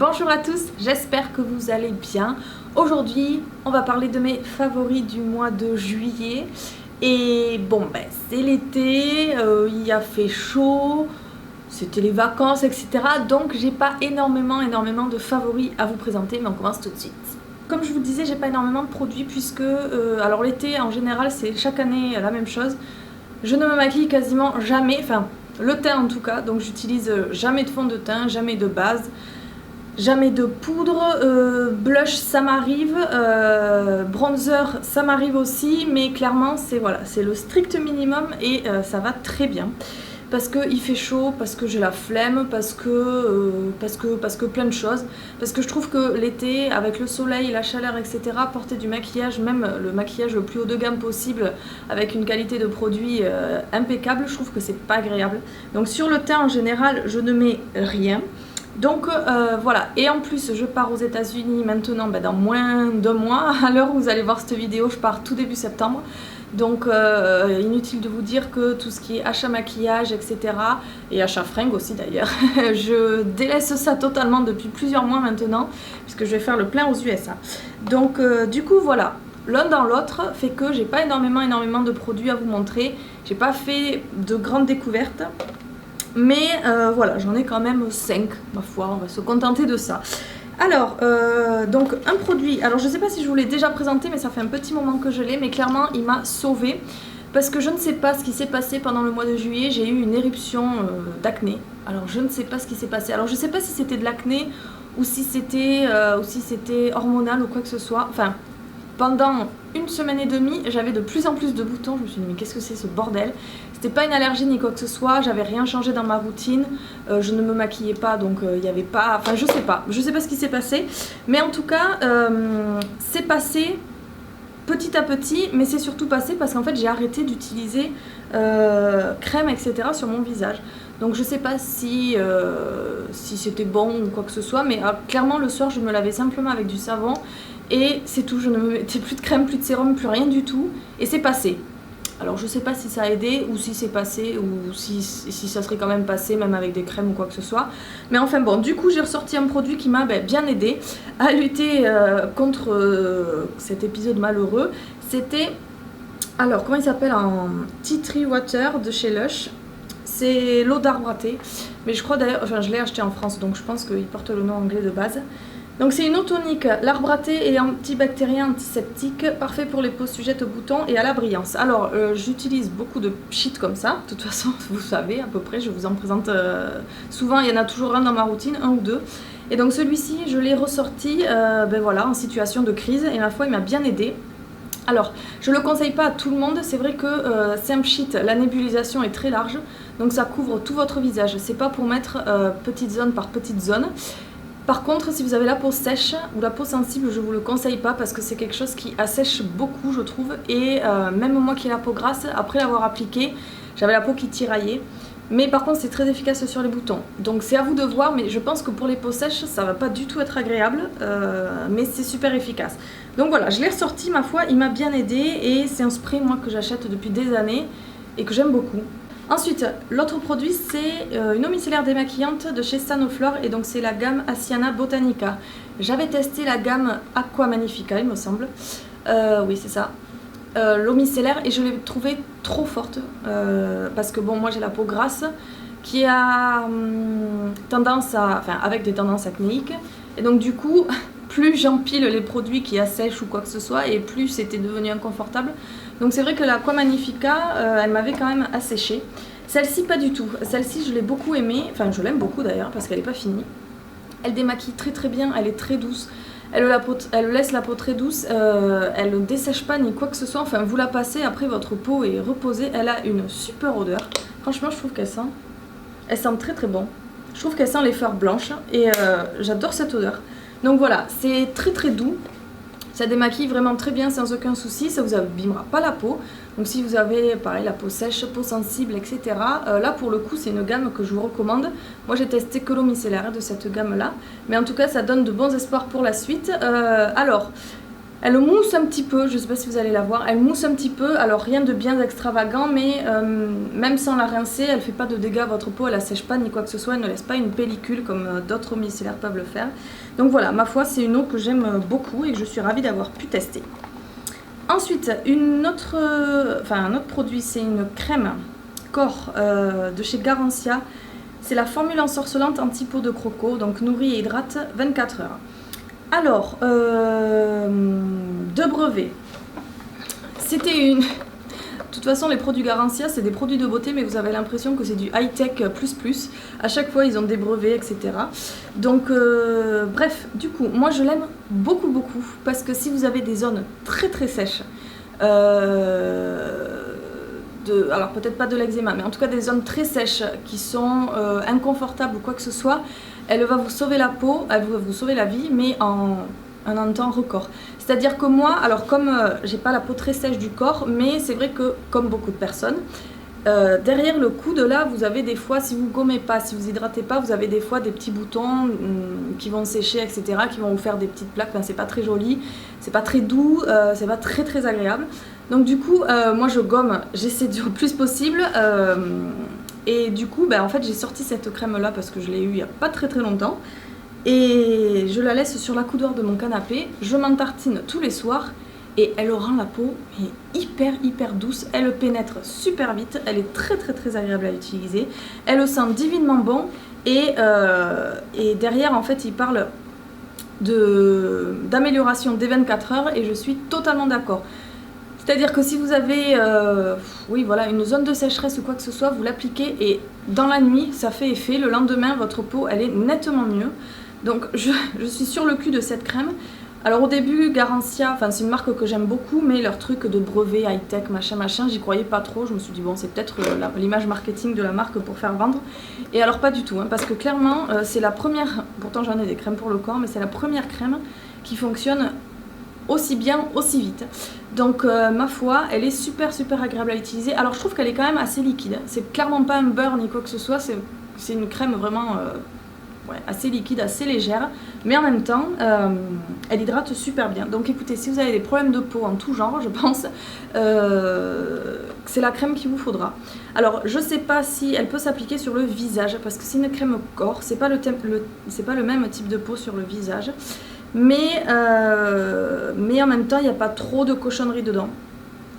Bonjour à tous, j'espère que vous allez bien. Aujourd'hui, on va parler de mes favoris du mois de juillet. Et bon, c'est l'été, il a fait chaud, c'était les vacances, etc. Donc j'ai pas énormément de favoris à vous présenter, mais on commence tout de suite. Comme je vous disais, j'ai pas énormément de produits puisque, alors l'été en général, c'est chaque année la même chose. Je ne me maquille quasiment jamais, enfin le teint en tout cas, donc j'utilise jamais de fond de teint, jamais de base, jamais de poudre, blush ça m'arrive, bronzer ça m'arrive aussi, mais clairement c'est voilà, c'est le strict minimum et ça va très bien. Parce qu'il fait chaud, parce que j'ai la flemme, parce que plein de choses. Parce que je trouve que l'été, avec le soleil, la chaleur, etc., porter du maquillage, même le maquillage le plus haut de gamme possible, avec une qualité de produit impeccable, je trouve que c'est pas agréable. Donc sur le teint en général, je ne mets rien. Donc voilà, et en plus je pars aux États-Unis maintenant dans moins d'un mois. À l'heure où vous allez voir cette vidéo, je pars tout début septembre. Donc inutile de vous dire que tout ce qui est achat maquillage, etc. et achat fringues aussi d'ailleurs, je délaisse ça totalement depuis plusieurs mois maintenant, puisque je vais faire le plein aux USA. Donc du coup voilà, l'un dans l'autre fait que j'ai pas énormément de produits à vous montrer. J'ai pas fait de grandes découvertes. Mais voilà, j'en ai quand même 5, ma foi, on va se contenter de ça. Alors, donc un produit, alors je sais pas si je vous l'ai déjà présenté, mais ça fait un petit moment que je l'ai, mais clairement il m'a sauvée. Parce que je ne sais pas ce qui s'est passé pendant le mois de juillet, j'ai eu une éruption d'acné. Alors je ne sais pas ce qui s'est passé, alors je sais pas si c'était de l'acné ou si c'était hormonal ou quoi que ce soit. Enfin, pendant une semaine et demie, j'avais de plus en plus de boutons, je me suis dit mais qu'est-ce que c'est ce bordel? C'était pas une allergie ni quoi que ce soit, j'avais rien changé dans ma routine, je ne me maquillais pas donc il n'y avait pas, enfin je sais pas ce qui s'est passé, mais en tout cas c'est passé petit à petit, mais c'est surtout passé parce qu'en fait j'ai arrêté d'utiliser crème etc sur mon visage. Donc je sais pas si c'était bon ou quoi que ce soit, mais clairement le soir je me lavais simplement avec du savon et c'est tout, je ne me mettais plus de crème, plus de sérum, plus rien du tout et c'est passé. Alors je sais pas si ça a aidé ou si c'est passé ou si ça serait quand même passé même avec des crèmes ou quoi que ce soit. Mais enfin bon, du coup j'ai ressorti un produit qui m'a bien aidé à lutter contre cet épisode malheureux. C'était, alors comment il s'appelle, en Tea Tree Water de chez Lush. C'est l'eau d'arbre à thé, mais je crois d'ailleurs, enfin je l'ai acheté en France donc je pense qu'il porte le nom anglais de base. Donc c'est une eau tonique, l'arbre à thé est antibactérien, antiseptique, parfait pour les peaux sujettes aux boutons et à la brillance. Alors j'utilise beaucoup de shit comme ça, de toute façon vous savez à peu près, je vous en présente souvent, il y en a toujours un dans ma routine, un ou deux. Et donc celui-ci je l'ai ressorti voilà, en situation de crise et ma foi il m'a bien aidé. Alors, je ne le conseille pas à tout le monde, c'est vrai que Simple Sheet, la nébulisation est très large, donc ça couvre tout votre visage, c'est pas pour mettre petite zone par petite zone. Par contre, si vous avez la peau sèche ou la peau sensible, je ne vous le conseille pas parce que c'est quelque chose qui assèche beaucoup, je trouve. Et même moi qui ai la peau grasse, après l'avoir appliqué, j'avais la peau qui tiraillait. Mais par contre, c'est très efficace sur les boutons. Donc c'est à vous de voir, mais je pense que pour les peaux sèches, ça va pas du tout être agréable. Mais c'est super efficace. Donc voilà, je l'ai ressorti, ma foi, il m'a bien aidé. Et c'est un spray, moi, que j'achète depuis des années et que j'aime beaucoup. Ensuite, l'autre produit c'est une eau micellaire démaquillante de chez Sanoflore et donc c'est la gamme Asiana Botanica. J'avais testé la gamme Aqua Magnifica il me semble, oui c'est ça, l'eau micellaire et je l'ai trouvée trop forte parce que bon moi j'ai la peau grasse qui a tendance à, enfin avec des tendances acnéiques et donc du coup plus j'empile les produits qui assèchent ou quoi que ce soit et plus c'était devenu inconfortable. Donc c'est vrai que la Aqua Magnifica, elle m'avait quand même asséché. Celle-ci pas du tout. Celle-ci je l'ai beaucoup aimée, enfin je l'aime beaucoup d'ailleurs parce qu'elle n'est pas finie. Elle démaquille très bien, elle est très douce. Elle laisse la peau très douce, elle ne dessèche pas ni quoi que ce soit. Enfin vous la passez, après votre peau est reposée. Elle a une super odeur. Franchement je trouve qu'elle sent très bon. Je trouve qu'elle sent les fleurs blanches et j'adore cette odeur. Donc voilà, c'est très doux. Ça démaquille vraiment très bien sans aucun souci, ça vous abîmera pas la peau. Donc si vous avez pareil la peau sèche, peau sensible, etc. Là pour le coup c'est une gamme que je vous recommande. Moi j'ai testé que l'eau micellaire de cette gamme là. Mais en tout cas ça donne de bons espoirs pour la suite. Alors Elle mousse un petit peu, je ne sais pas si vous allez la voir, elle mousse un petit peu, alors rien de bien extravagant, mais même sans la rincer, elle ne fait pas de dégâts à votre peau, elle ne sèche pas ni quoi que ce soit, elle ne laisse pas une pellicule comme d'autres eaux micellaires peuvent le faire. Donc voilà, ma foi, c'est une eau que j'aime beaucoup et que je suis ravie d'avoir pu tester. Ensuite, un autre produit, c'est une crème corps de chez Garancia. C'est la formule ensorcelante anti-peau de croco, donc nourrit et hydrate 24 heures. Alors, deux brevets. C'était une... De toute façon, les produits Garancia, c'est des produits de beauté, mais vous avez l'impression que c'est du high-tech plus. À chaque fois, ils ont des brevets, etc. Donc, bref, du coup, moi, je l'aime beaucoup, parce que si vous avez des zones très, très sèches, alors peut-être pas de l'eczéma, mais en tout cas des zones très sèches qui sont inconfortables ou quoi que ce soit, elle va vous sauver la peau, elle va vous sauver la vie, mais en un temps record. C'est-à-dire que moi, alors comme j'ai pas la peau très sèche du corps, mais c'est vrai que comme beaucoup de personnes, derrière le coude là, vous avez des fois, si vous gommez pas, si vous hydratez pas, vous avez des fois des petits boutons qui vont sécher, etc., qui vont vous faire des petites plaques. Enfin, c'est pas très joli, c'est pas très doux, c'est pas très très agréable. Donc du coup, moi je gomme, j'essaie du plus possible. Et du coup, en fait, j'ai sorti cette crème là parce que je l'ai eue il n'y a pas très longtemps. Et je la laisse sur la coudoir de mon canapé, je m'en tartine tous les soirs. Et elle rend la peau hyper douce, elle pénètre super vite, elle est très agréable à utiliser, elle sent divinement bon et derrière en fait il parle d'amélioration des 24 heures et je suis totalement d'accord. C'est-à-dire que si vous avez une zone de sécheresse ou quoi que ce soit, vous l'appliquez et dans la nuit ça fait effet, le lendemain votre peau elle est nettement mieux. Donc je suis sur le cul de cette crème. Alors au début, Garancia, c'est une marque que j'aime beaucoup, mais leur truc de brevet, high-tech, machin, j'y croyais pas trop. Je me suis dit, bon, c'est peut-être l'image marketing de la marque pour faire vendre. Et alors pas du tout, parce que clairement, c'est la première, pourtant j'en ai des crèmes pour le corps, mais c'est la première crème qui fonctionne aussi bien, aussi vite. Donc ma foi, elle est super agréable à utiliser. Alors je trouve qu'elle est quand même assez liquide. C'est clairement pas un beurre ni quoi que ce soit, c'est une crème vraiment... assez liquide, assez légère, mais en même temps elle hydrate super bien. Donc écoutez, si vous avez des problèmes de peau en tout genre, je pense c'est la crème qu'il vous faudra. Alors je sais pas si elle peut s'appliquer sur le visage parce que c'est une crème corps, c'est pas le même type de peau sur le visage, mais en même temps il n'y a pas trop de cochonneries dedans.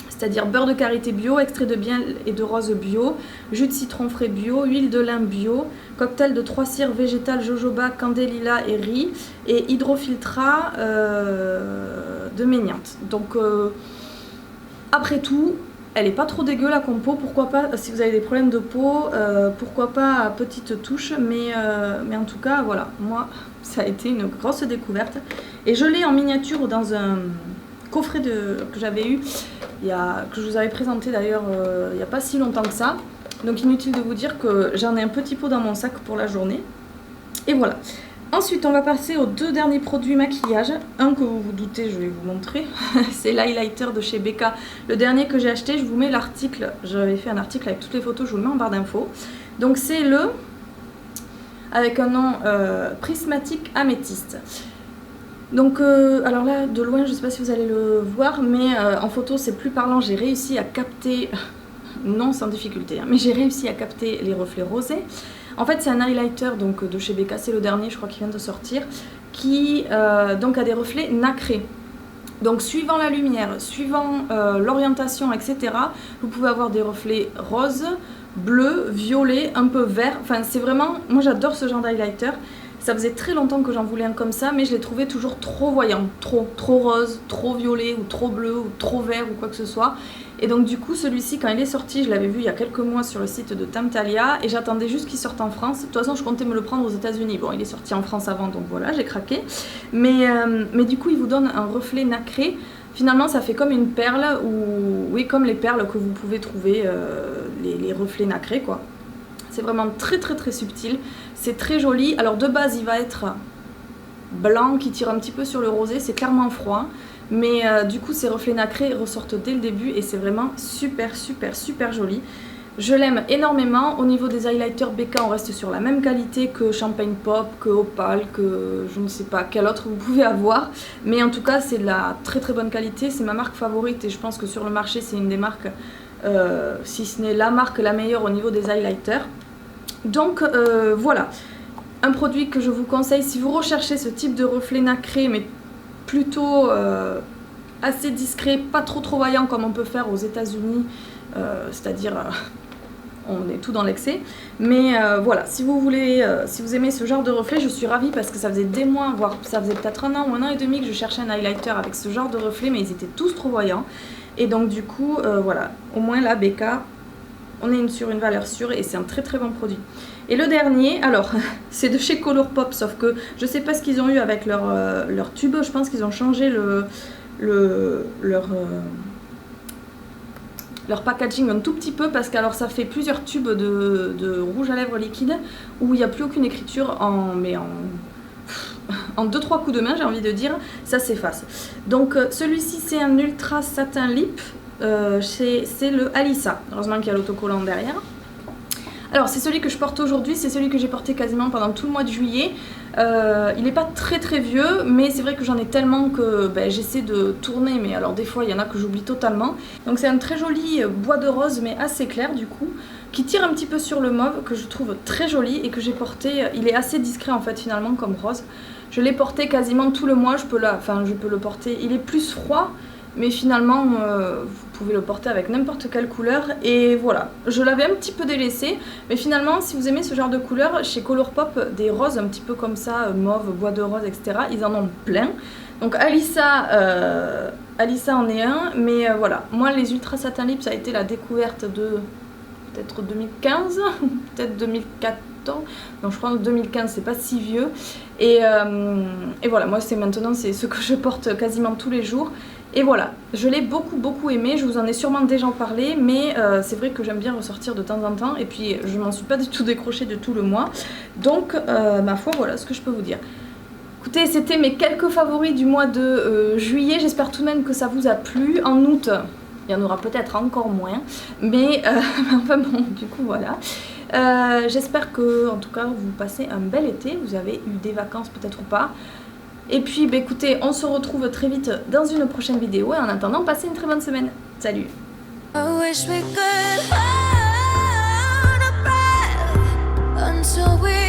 C'est-à-dire beurre de karité bio, extrait de miel et de rose bio, jus de citron frais bio, huile de lin bio, cocktail de 3 cires végétales, jojoba, candélila et riz, et hydrofiltrat de méniante. Donc après tout, elle n'est pas trop dégueu la compo, pourquoi pas, si vous avez des problèmes de peau, pourquoi pas à petite touche, mais en tout cas voilà, moi ça a été une grosse découverte. Et je l'ai en miniature dans un coffret que j'avais eu, que je vous avais présenté d'ailleurs il n'y a pas si longtemps que ça. Donc inutile de vous dire que j'en ai un petit pot dans mon sac pour la journée. Et voilà. Ensuite on va passer aux deux derniers produits maquillage. Un que vous vous doutez, je vais vous montrer. C'est l'highlighter de chez Becca. Le dernier que j'ai acheté, je vous mets l'article. J'avais fait un article avec toutes les photos, je vous le mets en barre d'infos. Donc c'est avec un nom prismatique améthyste. Donc alors là de loin je ne sais pas si vous allez le voir, mais en photo c'est plus parlant, j'ai réussi à capter, non sans difficulté, mais j'ai réussi à capter les reflets rosés. En fait c'est un highlighter donc, de chez Becca, c'est le dernier je crois qui vient de sortir, qui donc a des reflets nacrés. Donc suivant la lumière, suivant l'orientation, etc., vous pouvez avoir des reflets roses, bleus, violets, un peu verts, enfin c'est vraiment, moi j'adore ce genre d'highlighter. Ça faisait très longtemps que j'en voulais un comme ça, mais je l'ai trouvé toujours trop voyant, trop rose, trop violet, ou trop bleu, ou trop vert, ou quoi que ce soit. Et donc du coup, celui-ci, quand il est sorti, je l'avais vu il y a quelques mois sur le site de Tamtalia, et j'attendais juste qu'il sorte en France. De toute façon, je comptais me le prendre aux États-Unis. Bon, il est sorti en France avant, donc voilà, j'ai craqué. Mais du coup, il vous donne un reflet nacré. Finalement, ça fait comme une perle, ou oui, comme les perles que vous pouvez trouver, les reflets nacrés, quoi. C'est vraiment très subtil, c'est très joli. Alors de base il va être blanc qui tire un petit peu sur le rosé, c'est clairement froid. Mais du coup ces reflets nacrés ressortent dès le début et c'est vraiment super joli. Je l'aime énormément. Au niveau des highlighters BK, on reste sur la même qualité que Champagne Pop, que Opal, que je ne sais pas quel autre vous pouvez avoir. Mais en tout cas, c'est de la très très bonne qualité. C'est ma marque favorite et je pense que sur le marché, c'est une des marques, si ce n'est la marque la meilleure au niveau des highlighters. Donc voilà, un produit que je vous conseille si vous recherchez ce type de reflet nacré, mais plutôt assez discret, pas trop vaillant comme on peut faire aux États-Unis, c'est-à-dire on est tout dans l'excès. Mais voilà, si vous voulez, si vous aimez ce genre de reflet, je suis ravie parce que ça faisait des mois, voire ça faisait peut-être 1 an ou 1 an et demi que je cherchais un highlighter avec ce genre de reflet, mais ils étaient tous trop voyants. Et donc du coup, voilà, au moins là, BK, on est sur une valeur sûre et c'est un très très bon produit. Et le dernier, alors, c'est de chez Colourpop, sauf que je sais pas ce qu'ils ont eu avec leur tube, je pense qu'ils ont changé leur packaging un tout petit peu parce que alors ça fait plusieurs tubes de rouge à lèvres liquide où il n'y a plus aucune écriture en 2-3 coups de main, j'ai envie de dire, ça s'efface. Donc celui-ci c'est un ultra satin lip, c'est le Alissa, heureusement qu'il y a l'autocollant derrière. Alors c'est celui que je porte aujourd'hui, c'est celui que j'ai porté quasiment pendant tout le mois de juillet. Il n'est pas très vieux, mais c'est vrai que j'en ai tellement que j'essaie de tourner, mais alors des fois il y en a que j'oublie totalement. Donc c'est un très joli bois de rose, mais assez clair du coup, qui tire un petit peu sur le mauve, que je trouve très joli et que j'ai porté. Il est assez discret en fait finalement comme rose. Je l'ai porté quasiment tout le mois, je peux le porter, il est plus froid. Mais finalement, vous pouvez le porter avec n'importe quelle couleur. Et voilà, je l'avais un petit peu délaissé. Mais finalement, si vous aimez ce genre de couleur, chez Colourpop, des roses un petit peu comme ça, mauve, bois de rose, etc. Ils en ont plein. Donc Alissa en est un. Mais voilà, moi les Ultra Satin Lip, ça a été la découverte de peut-être 2015, peut-être 2014. Non, je crois que 2015, c'est pas si vieux. Et voilà, moi c'est maintenant, c'est ce que je porte quasiment tous les jours. Et voilà, je l'ai beaucoup aimé, je vous en ai sûrement déjà parlé, mais c'est vrai que j'aime bien ressortir de temps en temps, et puis je m'en suis pas du tout décrochée de tout le mois. Donc, ma foi, voilà ce que je peux vous dire. Écoutez, c'était mes quelques favoris du mois de juillet, j'espère tout de même que ça vous a plu. En août, il y en aura peut-être encore moins, mais enfin bon, du coup voilà. J'espère que, en tout cas, vous passez un bel été, vous avez eu des vacances peut-être ou pas. Et puis écoutez, on se retrouve très vite dans une prochaine vidéo et en attendant, passez une très bonne semaine. Salut! I wish we could hold our breath until we